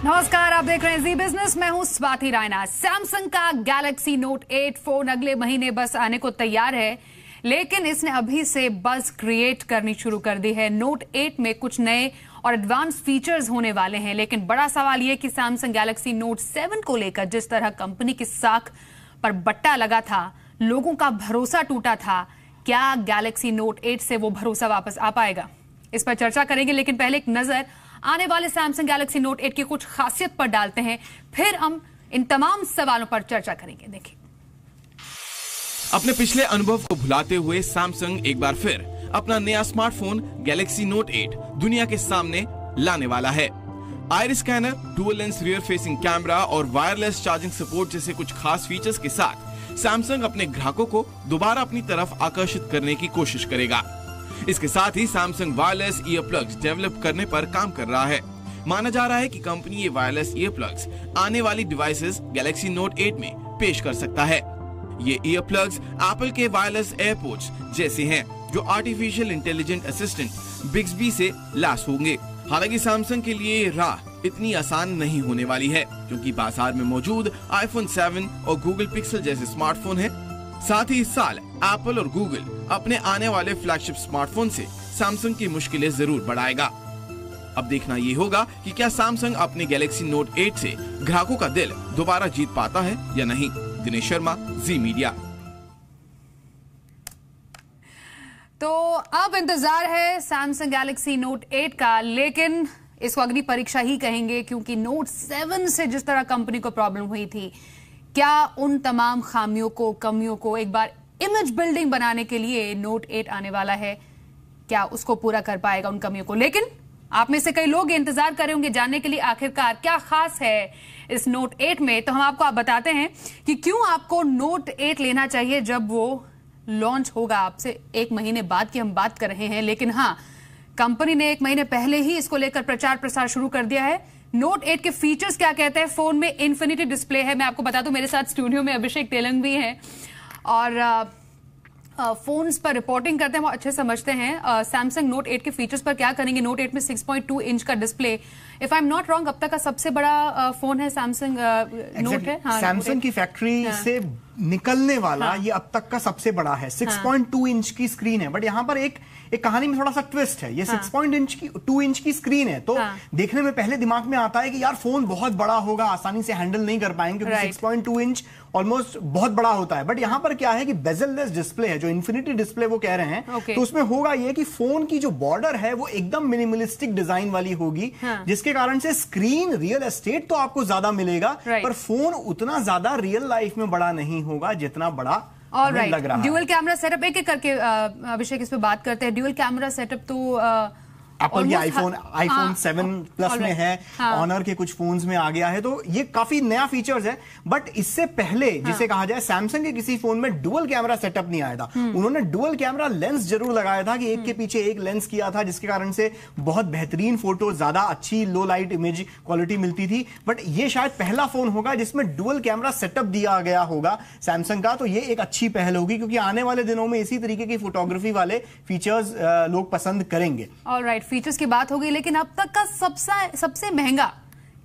नमस्कार, आप देख रहे हैं जी बिजनेस। मैं हूं स्वाति रायना। सैमसंग का गैलेक्सी नोट 8 फोन अगले महीने बस आने को तैयार है, लेकिन इसने अभी से बज क्रिएट करनी शुरू कर दी है। नोट 8 में कुछ नए और एडवांस फीचर्स होने वाले हैं, लेकिन बड़ा सवाल यह कि सैमसंग गैलेक्सी नोट 7 को लेकर जिस तरह कंपनी की साख पर बट्टा लगा था, लोगों का भरोसा टूटा था, क्या गैलेक्सी नोट 8 से वो भरोसा वापस आ पाएगा? इस पर चर्चा करेंगे, लेकिन पहले एक नजर आने वाले सैमसंग गैलेक्सी नोट 8 की कुछ खासियत पर डालते हैं, फिर हम इन तमाम सवालों पर चर्चा करेंगे। देखिए, अपने पिछले अनुभव को भुलाते हुए सैमसंग एक बार फिर अपना नया स्मार्टफोन गैलेक्सी नोट 8 दुनिया के सामने लाने वाला है। Iris scanner, dual lens rear facing camera और वायरलेस चार्जिंग सपोर्ट जैसे कुछ खास फीचर्स के साथ सैमसंग अपने ग्राहकों को दोबारा अपनी तरफ आकर्षित करने की कोशिश करेगा। इसके साथ ही Samsung wireless ear plugs develop करने पर काम कर रहा है। माना जा रहा है कि कंपनी ये वायरलेस ईयर प्लग्स आने वाली डिवाइसेस गैलेक्सी नोट 8 में पेश कर सकता है। ये ईयर प्लग्स एप्पल के वायरलेस एयरपोर्ट्स जैसे हैं, जो आर्टिफिशियल इंटेलिजेंट असिस्टेंट बिक्सबी से लैस होंगे। हालांकि सैमसंग के लिए ये राह इतनी आसान नहीं होने वाली है, क्योंकि बाजार में मौजूद आईफोन 7 और गूगल पिक्सल जैसे स्मार्टफोन है। साथ ही इस साल एप्पल और गूगल अपने आने वाले फ्लैगशिप स्मार्टफोन से सैमसंग की मुश्किलें जरूर बढ़ाएगा। अब देखना ये होगा कि क्या सैमसंग अपने गैलेक्सी नोट 8 से ग्राहकों का दिल दोबारा जीत पाता है या नहीं। दिनेश शर्मा, जी मीडिया। तो अब इंतजार है सैमसंग गैलेक्सी नोट 8 का, लेकिन इसको अग्नि परीक्षा ही कहेंगे, क्योंकि नोट 7 से जिस तरह कंपनी को प्रॉब्लम हुई थी, क्या उन तमाम खामियों को, कमियों को एक बार इमेज बिल्डिंग बनाने के लिए नोट 8 आने वाला है, क्या उसको पूरा कर पाएगा उन कमियों को? लेकिन आप में से कई लोग इंतजार कर रहे होंगे जानने के लिए आखिरकार क्या खास है इस नोट 8 में। तो हम आपको आप बताते हैं कि क्यों आपको नोट 8 लेना चाहिए जब वो लॉन्च होगा। आपसे एक महीने बाद की हम बात कर रहे हैं, लेकिन हाँ, कंपनी ने एक महीने पहले ही इसको लेकर प्रचार प्रसार शुरू कर दिया है। नोट 8 के फीचर्स क्या कहते हैं? फोन में इन्फिनिटी डिस्प्ले है। मैं आपको बता दूं, मेरे साथ स्टूडियो में अभिषेक तेलंग भी हैं और फोन्स पर रिपोर्टिंग करते हैं, वो अच्छे समझते हैं। सैमसंग नोट 8 के फीचर्स पर क्या करेंगे? नोट 8 में 6.2 इंच का display, if I am not wrong अब तक का सबसे बड़ा फोन है सैमसंग नोट है। हाँ, सैमसंग की फैक्ट्री से निकलने वाला ये अब तक का सबसे बड़ा है। 6.2 इंच की स्क्रीन है, बट यहाँ पर एक कहानी में थोड़ा सा ट्विस्ट है। ये 6.2 इंच की स्क्रीन है, तो देखने में पहले दिमाग में आता है कि यार फोन बहुत बड़ा होगा, आसानी से हैंडल नहीं कर पाएंगे, क्योंकि 6.2 इंच ऑलमोस्ट बहुत बड़ा होता है। बट यहाँ पर क्या है कि बेजललेस डिस्प्ले है, जो इन्फिनिटी डिस्प्ले वो कह रहे हैं। तो उसमें होगा ये कि फोन की जो बॉर्डर है वो एकदम मिनिमलिस्टिक डिजाइन वाली होगी, जिसके कारण से स्क्रीन रियल एस्टेट तो आपको ज्यादा मिलेगा, पर फोन उतना ज्यादा रियल लाइफ में बड़ा नहीं होगा जितना बड़ा लग रहा है। ड्यूअल कैमरा सेटअप एक एक करके अभिषेक इस पे बात करते हैं। ड्यूअल कैमरा सेटअप तो एप्पल के आईफोन 7 प्लस में है, ऑनर के कुछ फोन्स में आ गया है, तो ये काफी नया फीचर्स है। बट इससे पहले जिसे कहा जाए, सैमसंग के किसी फोन में डुअल कैमरा सेटअप नहीं आया था। उन्होंने डुअल कैमरा लेंस जरूर लगाया था कि एक के पीछे एक लेंस किया था, जिसके कारण से बहुत बेहतरीन फोटो, ज्यादा अच्छी लो लाइट इमेज क्वालिटी मिलती थी। बट ये शायद पहला फोन होगा जिसमें डुअल कैमरा सेटअप दिया गया होगा सैमसंग का, तो ये एक अच्छी पहल होगी, क्योंकि आने वाले दिनों में इसी तरीके की फोटोग्राफी वाले फीचर्स लोग पसंद करेंगे। ऑलराइट, फीचर्स की बात हो गई, लेकिन अब तक का सबसे महंगा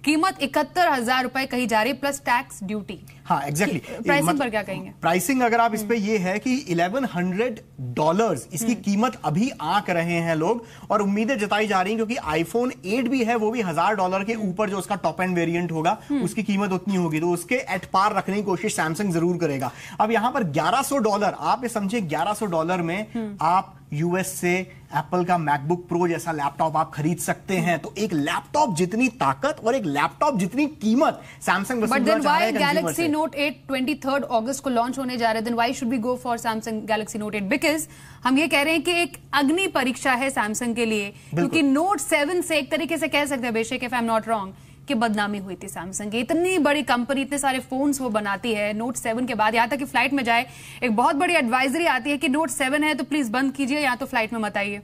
कीमत 71,000 रुपए कही जा रही, प्लस टैक्स ड्यूटी। हाँ, एग्जैक्टली। प्राइसिंग पर क्या कहेंगे? प्राइसिंग अगर आप इस पे ये है कि $1,100 इसकी कीमत अभी आंक रहे हैं लोग, और उम्मीदें जताई जा रही हैं, क्योंकि आईफोन 8 भी है, वो भी $1,000 के ऊपर जो उसका टॉप एंड वेरिएंट होगा उसकी कीमत उतनी होगी, तो उसके एट पार रखने की कोशिश सैमसंग जरूर करेगा। अब यहां पर $1,100, आप ये समझे $1,100 में आप यूएस से एप्पल का मैकबुक प्रो जैसा लैपटॉप आप खरीद सकते हैं। तो एक लैपटॉप जितनी ताकत और एक लैपटॉप जितनी कीमत सैमसंग वसूलना चाह रहा है गैलेक्सी नोट 8 23 अगस्त को लॉन्च होने जा रहे हैं, then why should we go for Samsung Galaxy Note 8? Because हम ये कह रहे हैं कि एक अग्नि परीक्षा है सैमसंग के लिए, क्योंकि नोट 7 से एक तरीके से कह सकते हैं बेशक, if I am not wrong, कि बदनामी हुई थी सैमसंग की। इतनी बड़ी कंपनी, इतने सारे फोन्स वो बनाती है, नोट 7 के बाद यहाँ तक कि फ्लाइट में जाए एक बहुत बड़ी एडवाइजरी आती है कि नोट 7 है तो प्लीज बंद कीजिए, या तो फ्लाइट में मत आइए।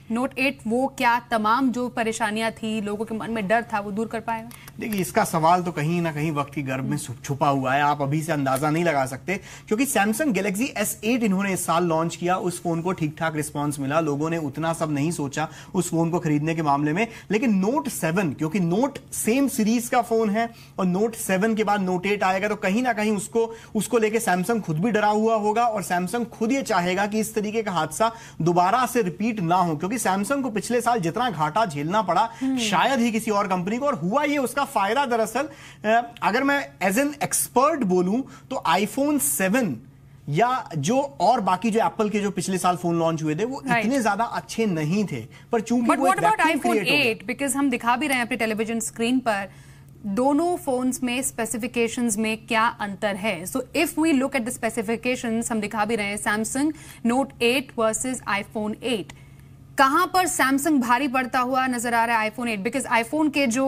नोट 8 वो क्या तमाम जो परेशानियां थी, लोगों के मन में डर था, वो दूर कर पाएगा? देखिए, इसका सवाल तो कहीं ना कहीं वक्त की गर्भ में छुपा हुआ है, आप अभी से अंदाजा नहीं लगा सकते, क्योंकि सैमसंग गैलेक्सी S8 इन्होंने इस साल लॉन्च किया, उस फोन को ठीक ठाक रिस्पांस मिला, लोगों ने उतना सब नहीं सोचा उस फोन को खरीदने के मामले में। लेकिन नोट 7, क्योंकि नोट सेम सीरीज का फोन है और नोट 7 के बाद नोट 8 आएगा, तो कहीं ना कहीं उसको लेके सैमसंग खुद भी डरा हुआ होगा और सैमसंग खुद ये चाहेगा कि इस तरीके का हादसा दोबारा से रिपीट ना हो, क्योंकि सैमसंग को पिछले साल जितना घाटा झेलना पड़ा शायद ही किसी और कंपनी को। और हुआ ये, उसका फायदा दरअसल अगर मैं एज एन एक्सपर्ट बोलूं तो आईफोन 7 या जो और बाकी जो एप्पल के जो पिछले साल फोन लॉन्च हुए थे वो इतने ज्यादा अच्छे नहीं थे, पर चूंकि वो एक वैक्यूम क्रिएट हो गया। बिकॉज हम दिखा भी रहे हैं अपने टेलीविजन स्क्रीन पर दोनों फोन्स में स्पेसिफिकेशंस में क्या अंतर है। So if we look at the specifications, हम दिखा भी रहे हैं सैमसंग नोट 8 वर्सेस आईफोन 8, कहां पर सैमसंग भारी पड़ता हुआ नजर आ रहा है आईफोन 8, बिकॉज आईफोन के जो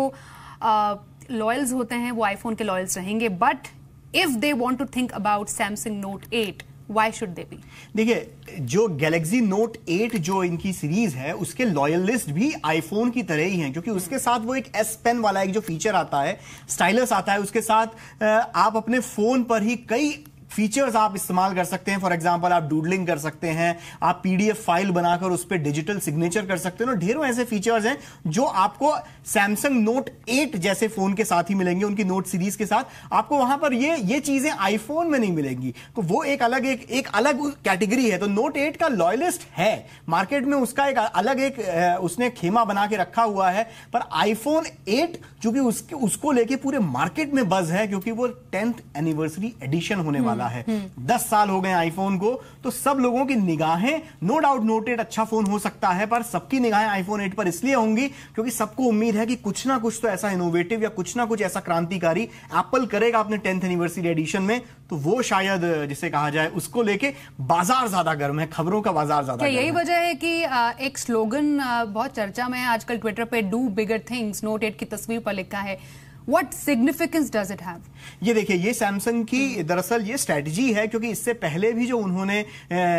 लॉयल्स होते हैं वो आईफोन के लॉयल्स रहेंगे, but if they want to think about Samsung Note 8, why should they be? देखिए, जो गैलेक्सी नोट 8 जो इनकी सीरीज है उसके लॉयलिस्ट भी आईफोन की तरह ही हैं, क्योंकि उसके साथ वो एक एस पेन वाला एक जो फीचर आता है, स्टाइलस आता है, उसके साथ आप अपने फोन पर ही कई फीचर्स आप इस्तेमाल कर सकते हैं। फॉर एग्जांपल, आप डूडलिंग कर सकते हैं, आप पीडीएफ फाइल बनाकर उस पर डिजिटल सिग्नेचर कर सकते हैं। ढेरों ऐसे फीचर्स हैं जो आपको सैमसंग नोट 8 जैसे फोन के साथ ही मिलेंगे, उनकी नोट सीरीज के साथ आपको वहां पर ये चीजें आईफोन में नहीं मिलेंगी। तो वो एक अलग कैटेगरी है। तो नोट 8 का लॉयलिस्ट है मार्केट में, उसका एक अलग उसने खेमा बना के रखा हुआ है। पर आईफोन 8 चूंकि उसको लेके पूरे मार्केट में बज है, क्योंकि वो 10th एनिवर्सरी एडिशन होने वाला है। 10 साल हो गए आईफोन को, तो सब लोगों की निगाहें, नो डाउट नोट 8 अच्छा फोन हो सकता है, पर सबकी निगाहें आईफोन 8 पर इसलिए होंगी क्योंकि सबको उम्मीद है कि कुछ ना कुछ तो ऐसा इनोवेटिव या कुछ ना कुछ ऐसा क्रांतिकारी एप्पल करेगा अपने 10th एनिवर्सरी एडिशन में। तो वो शायद जिसे कहा जाए उसको लेके बाजार ज्यादा गर्म है, खबरों का बाजार ज्यादा गर्म है। यही वजह है कि एक स्लोगन बहुत चर्चा में है आजकल ट्विटर पे, डू बिगर थिंग्स, नोट 8 की तस्वीर पर लिखा है। What significance does it have? ये देखिए, ये सैमसंग की दरअसल ये स्ट्रेटजी है, क्योंकि इससे पहले भी जो उन्होंने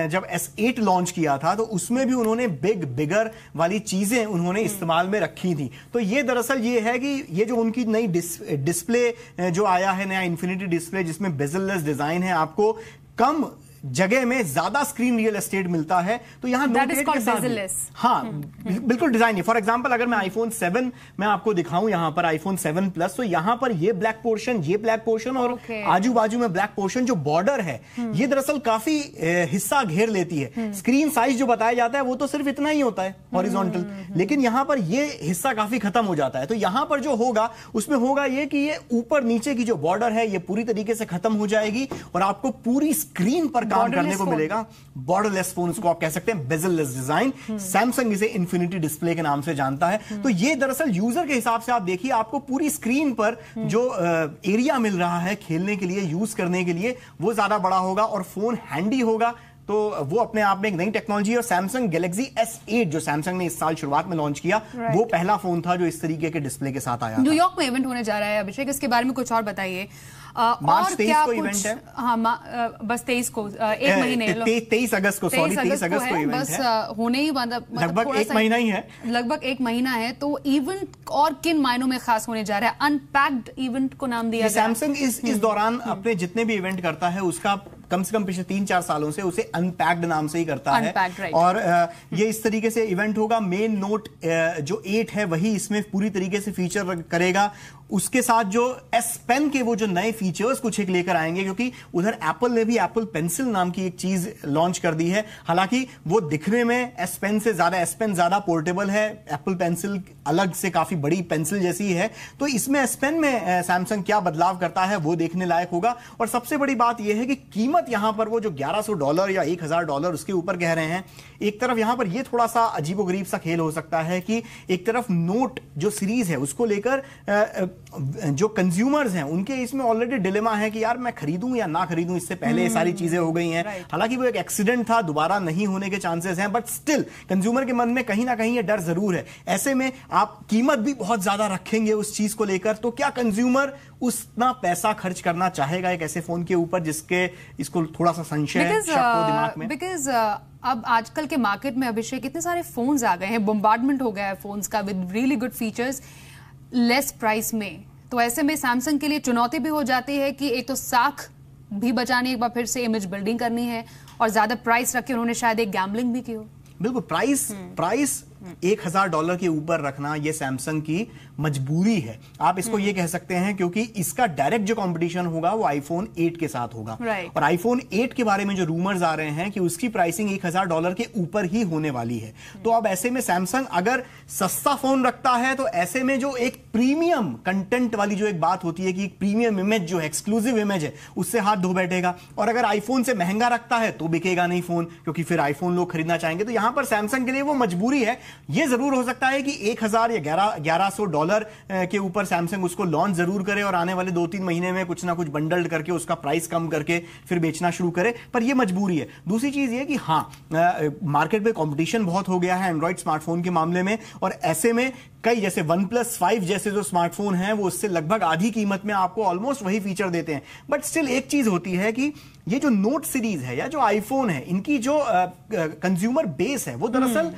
जब S8 लॉन्च किया था तो उसमें भी उन्होंने बिगर वाली चीजें उन्होंने इस्तेमाल में रखी थी। तो ये दरअसल ये है कि ये जो उनकी नई डिस्प्ले जो आया है, नया इन्फिनिटी डिस्प्ले जिसमें बेजललेस डिजाइन है, आपको कम जगह में ज्यादा स्क्रीन रियल एस्टेट मिलता है। तो यहां नोट 8 के साथ बिल्कुल डिजाइन है। फॉर एग्जांपल, अगर मैं आईफोन 7 मैं आपको दिखाऊं, यहां पर आईफोन 7 प्लस, तो यहां पर ये ब्लैक पोर्शन और आजू बाजू में ब्लैक पोर्शन जो बॉर्डर है, ये दरअसल काफी हिस्सा घेर लेती है। स्क्रीन साइज जो बताया जाता है वो तो सिर्फ इतना ही होता है हॉरिजॉन्टल, लेकिन यहां पर ये हिस्सा काफी खत्म हो जाता है। तो यहां पर जो होगा उसमें होगा ये कि ये ऊपर नीचे की जो बॉर्डर है ये पूरी तरीके से खत्म हो जाएगी और आपको पूरी स्क्रीन पर काम करने को मिलेगा। बॉर्डरलेस फोन उसको आप कह सकते हैं, बेजललेस डिजाइन। सैमसंग इसे इन्फिनिटी डिस्प्ले के नाम से जानता है। तो ये दरअसल यूजर के हिसाब से आप देखिए, आपको पूरी स्क्रीन पर जो एरिया मिल रहा है खेलने के लिए, यूज करने के लिए, वो ज्यादा बड़ा होगा और फोन हैंडी होगा। तो वो अपने आप में एक नई टेक्नोलॉजी है। और सैमसंग गैलेक्सी S8 जो सैमसंग ने इस साल शुरुआत में लॉन्च किया, वो पहला फोन था जो इस तरीके के डिस्प्ले के साथ आया। न्यूयॉर्क में इवेंट होने जा रहा है अभिषेक, इसके बारे में कुछ और बताइए। मार्च 23 को इवेंट है। हाँ, बस 23 को, एक महीने 23 अगस्त को, सॉरी 23 अगस्त को इवेंट बस है। होने ही लगभग एक महीना ही है, लगभग एक महीना है। तो इवेंट और किन मायनों में खास होने जा रहा है? अनपैक्ड इवेंट को नाम दिया गया। सैमसंग इस दौरान अपने जितने भी इवेंट करता है उसका कम से कम पिछले 3-4 सालों से उसे अनपैक्ड नाम से ही करता है। right. और ये इस तरीके से इवेंट होगा। मेन नोट जो 8 है वही इसमें पूरी तरीके से फीचर करेगा। उसके साथ जो S पेन के वो जो नए फीचर्स कुछ एक लेकर आएंगे, क्योंकि उधर एप्पल ने भी एप्पल पेंसिल नाम की एक चीज लॉन्च कर दी है। हालांकि वो दिखने में S पेन ज्यादा पोर्टेबल है, एप्पल पेंसिल अलग से काफी बड़ी पेंसिल जैसी है। तो इसमें S पेन में सैमसंग क्या बदलाव करता है वो देखने लायक होगा। और सबसे बड़ी बात यह है कि कीमत यहां पर वो जो $1100 या $1000 उसके ऊपर कह रहे हैं, एक तरफ यहां पर ये थोड़ा सा अजीबोगरीब सा खेल हो सकता है कि एक तरफ नोट जो सीरीज है उसको लेकर जो कंज्यूमर्स हैं उनके इसमें ऑलरेडी डिलेमा है कि यार मैं खरीदूं या ना खरीदूं, इससे पहले ये सारी चीजें हो गई हैं। हालांकि वो एक एक्सीडेंट था, दोबारा नहीं होने के चांसेस हैं, बट स्टिल कंज्यूमर के मन में कहीं ना कहीं ये डर जरूर है। ऐसे में आप कीमत भी बहुत ज्यादा रखेंगे उस चीज को लेकर, तो क्या कंज्यूमर उतना पैसा खर्च करना चाहेगा एक ऐसे फोन के ऊपर जिसके इसको थोड़ा सा संशय है, शक हो दिमाग में? बिकॉज अब आजकल के मार्केट में अभिषेक इतने सारे फोन्स आ गए हैं, बम्बार्डमेंट हो गया है फोन्स का with really good features less price में। तो ऐसे में सैमसंग के लिए चुनौती भी हो जाती है कि एक तो साख भी बचानी, एक बार फिर से इमेज बिल्डिंग करनी है, और ज्यादा प्राइस रख के उन्होंने शायद एक गैम्बलिंग भी की हो। बिल्कुल, प्राइस $1000 के ऊपर रखना ये सैमसंग की मजबूरी है, आप इसको ये कह सकते हैं, क्योंकि इसका डायरेक्ट जो कंपटीशन होगा वो आईफोन 8 के साथ होगा। और आईफोन 8 के बारे में जो रूमर्स आ रहे हैं कि उसकी प्राइसिंग $1000 के ऊपर ही होने वाली है। तो अब ऐसे में सैमसंग अगर सस्ता फोन रखता है तो ऐसे में जो एक प्रीमियम कंटेंट वाली जो एक बात होती है कि प्रीमियम इमेज जो है, एक्सक्लूसिव इमेज है, उससे हाथ धो बैठेगा। और अगर आईफोन से महंगा रखता है तो बिकेगा नहीं फोन, क्योंकि फिर आईफोन लोग खरीदना चाहेंगे। तो यहां पर सैमसंग के लिए वो मजबूरी है। यह जरूर हो सकता है कि $1000 या $1100 के ऊपर सैमसंग उसको लॉन्च जरूर करे और आने वाले 2-3 महीने में कुछ ना कुछ बंडल्ड करके उसका प्राइस कम करके फिर बेचना शुरू करे, पर यह मजबूरी है। दूसरी चीज यह कि हाँ, मार्केट में कंपटीशन बहुत हो गया है एंड्रॉइड स्मार्टफोन के मामले में, और ऐसे में कई जैसे OnePlus 5 जैसे जो स्मार्टफोन हैं वो उससे लगभग आधी कीमत में आपको ऑलमोस्ट वही फीचर देते हैं। बट स्टिल एक चीज होती है कि ये जो नोट सीरीज है या जो आईफोन है, इनकी जो कंज्यूमर बेस है वो दरअसल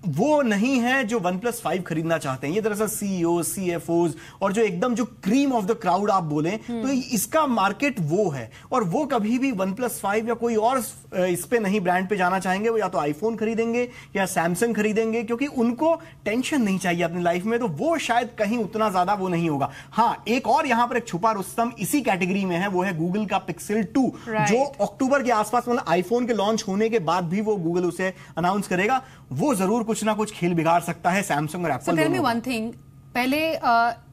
वो नहीं है जो OnePlus 5 खरीदना चाहते हैं। ये दरअसल CEOs, CFOs और जो एकदम जो क्रीम ऑफ द क्राउड आप बोले तो इसका मार्केट वो है, और वो कभी भी OnePlus 5 या कोई और इस पे नहीं ब्रांड पे जाना चाहेंगे। वो या तो आईफोन खरीदेंगे या सैमसंग खरीदेंगे, क्योंकि उनको टेंशन नहीं चाहिए अपनी लाइफ में, तो वो शायद कहीं उतना ज्यादा वो नहीं होगा। हाँ, एक और यहां पर एक छुपा रुस्तम इसी कैटेगरी में है, वो है गूगल का Pixel 2, जो अक्टूबर के आसपास, मतलब आईफोन के लॉन्च होने के बाद भी वो गूगल उसे अनाउंस करेगा। वो जरूर कुछ ना कुछ खेल बिगाड़ सकता है सैमसंग और Apple. Tell me one thing, पहले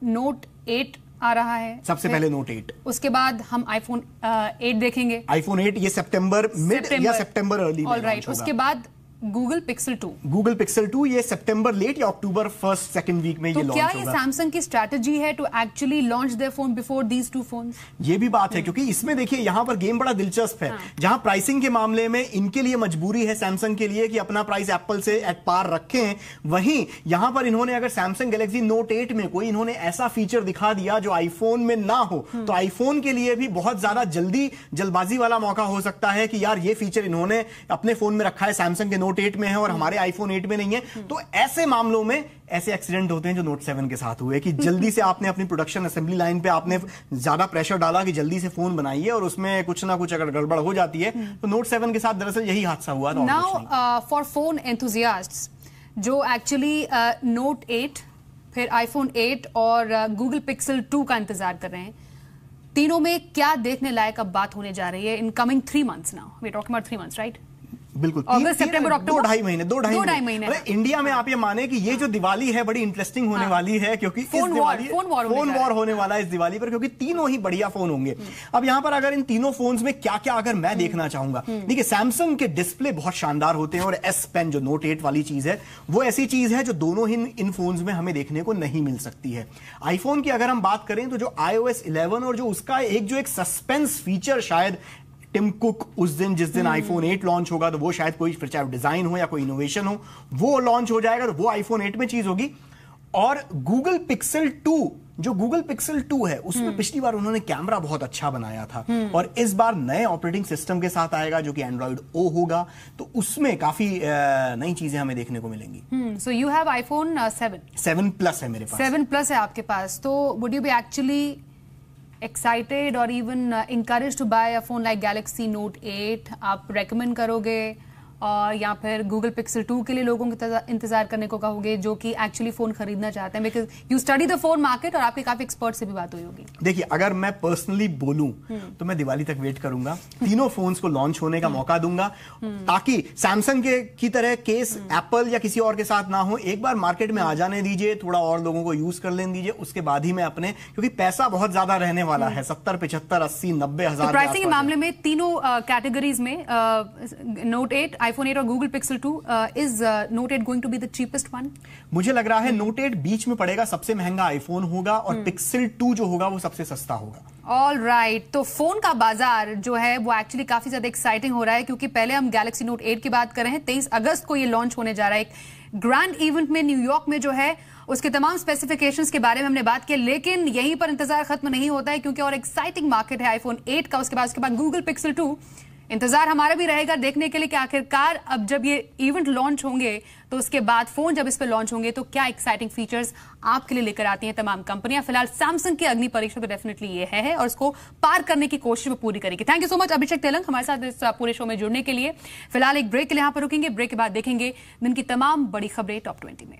नोट 8 आ रहा है, सबसे पहले नोट 8, उसके बाद हम आईफोन 8 देखेंगे। आईफोन 8 ये सितंबर मिड या सितंबर अर्ली में लॉन्च होगा। उसके बाद गूगल पिक्सल 2, गूगल पिक्सल 2 ये सितंबर लेट या अक्टूबर फर्स्ट सेकंड वीक में ये लॉन्च होगा। तो क्या ये सैमसंग की स्ट्रैटेजी है to actually launch their phone before these two phones? ये भी बात है, क्योंकि इसमें देखिए यहां पर गेम बड़ा दिलचस्प है। जहां प्राइसिंग के मामले में इनके लिए मजबूरी है सैमसंग के लिए कि अपना प्राइस एप्पल से एट पार रखें, वहीं यहां पर इन्होंने अगर सैमसंग गैलेक्सी नोट 8 में कोई इन्होंने ऐसा फीचर दिखा दिया जो आईफोन में ना हो, तो आईफोन के लिए भी बहुत ज्यादा जल्दबाजी वाला मौका हो सकता है कि यार ये फीचर इन्होंने अपने फोन में रखा है, सैमसंग के नोट 8 में है और हमारे आईफोन 8 में नहीं है। तो ऐसे मामलों में ऐसे एक्सीडेंट होते हैं जो नोट 7 के साथ हुए, कि जल्दी से आपने अपनी प्रोडक्शन असेंबली लाइन पे आपने ज्यादा प्रेशर डाला कि जल्दी से फोन बनाइए, और उसमें कुछ ना कुछ अगर गड़बड़ हो जाती है तो नोट 7 के साथ दरअसल यही हादसा हुआ था। नाउ फॉर फोन एंथुसियास्ट्स जो एक्चुअली नोट 8, फिर आईफोन 8 और गूगल पिक्सल 2 का इंतजार कर रहे हैं, तीनों में क्या देखने लायक अब बात होने जा रही है in coming 3 months? Now we talking about 3 months, right? बिल्कुल, अगस्त, सितंबर, अक्टूबर, 2-2.5 महीने। इंडिया में आप ये माने कि ये जो दिवाली है बड़ी इंटरेस्टिंग होने वाली है, क्योंकि फोन वॉर होने वाला है इस दिवाली पर, क्योंकि तीनों ही बढ़िया फोन होंगे। अब यहां पर अगर इन तीनों फोन्स में क्या क्या अगर मैं देखना चाहूंगा, देखिए सैमसंग के डिस्प्ले बहुत शानदार होते हैं, और S Pen जो नोट 8 वाली चीज है वो ऐसी चीज है जो दोनों ही इन फोन्स में हमें देखने को नहीं मिल सकती है। आईफोन की अगर हम बात करें तो जो iOS 11 और जो उसका एक सस्पेंस फीचर, शायद टिम कुक उस दिन जिस दिन आईफोन 8 लॉन्च होगा तो वो शायद कोई, फिर चाहे डिजाइन हो या कोई इनोवेशन हो, वो लॉन्च हो जाएगा, तो वो आईफोन 8 में चीज होगी। और गूगल पिक्सल 2, जो गूगल पिक्सल 2 है उसमें पिछली बार उन्होंने कैमरा बहुत अच्छा बनाया था, और इस बार नए ऑपरेटिंग सिस्टम के साथ आएगा जो कि एंड्रॉइड O होगा, तो उसमें काफी नई चीजें हमें देखने को मिलेंगी। So you have iPhone 7 plus है मेरे पास, 7 प्लस है आपके पास, तो would you B actually excited or even encouraged to buy a phone like Galaxy Note 8? आप recommend करोगे या फिर गूगल पिक्सल 2 के लिए लोगों को इंतजार करने को कहोगे जो कि एक्चुअली फोन खरीदना चाहते हैं? Because you study the phone market और आपके काफी एक्सपर्ट से भी बात हुई होगी। देखिए, अगर मैं पर्सनली बोलूं तो मैं दिवाली तक वेट करूंगा, तीनों फोन्स को लॉन्च होने का मौका दूंगा, ताकि सैमसंग की तरह केस एप्पल या किसी और के साथ ना हो। एक बार मार्केट में आ जाने दीजिए, थोड़ा और लोगों को यूज कर लेने दीजिए, उसके बाद ही मैं अपने, क्योंकि पैसा बहुत ज्यादा रहने वाला है, 70, 75, 80, 90 हजार। प्राइसिंग के मामले में तीनों कैटेगरीज में नोट 8, iPhone 8 और Google Pixel 2, is Note 8 going to be the cheapest one? मुझे लग रहा है Note 8 बीच में पड़ेगा, सबसे महंगा iPhone होगा और Pixel 2 जो होगा वो सबसे सस्ता होगा। ऑल राइट, तो फोन का बाजार जो है वो एक्चुअली काफी ज्यादा एक्साइटिंग हो रहा है, क्योंकि पहले हम Galaxy Note 8 की बात कर रहे हैं। 23 अगस्त को ये लॉन्च होने जा रहा है एक ग्रैंड इवेंट में न्यूयॉर्क में जो है। उसके तमाम स्पेसिफिकेशंस के बारे में हमने बात की, लेकिन यहीं पर इंतजार खत्म नहीं होता है, क्योंकि और एक्साइटिंग मार्केट है iPhone 8 का। उसके बाद Google Pixel 2। इंतजार हमारा भी रहेगा देखने के लिए कि आखिरकार अब जब ये इवेंट लॉन्च होंगे तो उसके बाद फोन जब इस पर लॉन्च होंगे तो क्या एक्साइटिंग फीचर्स आपके लिए लेकर आती हैं तमाम कंपनियां। फिलहाल सैमसंग की अग्नि परीक्षा तो डेफिनेटली ये है और उसको पार करने की कोशिश वो पूरी करेगी। थैंक यू सो मच अभिषेक तेलंग हमारे साथ इस पूरे शो में जुड़ने के लिए। फिलहाल एक ब्रेक के लिए यहां पर रुकेंगे, ब्रेक के बाद देखेंगे दिन की तमाम बड़ी खबरें टॉप 20 में।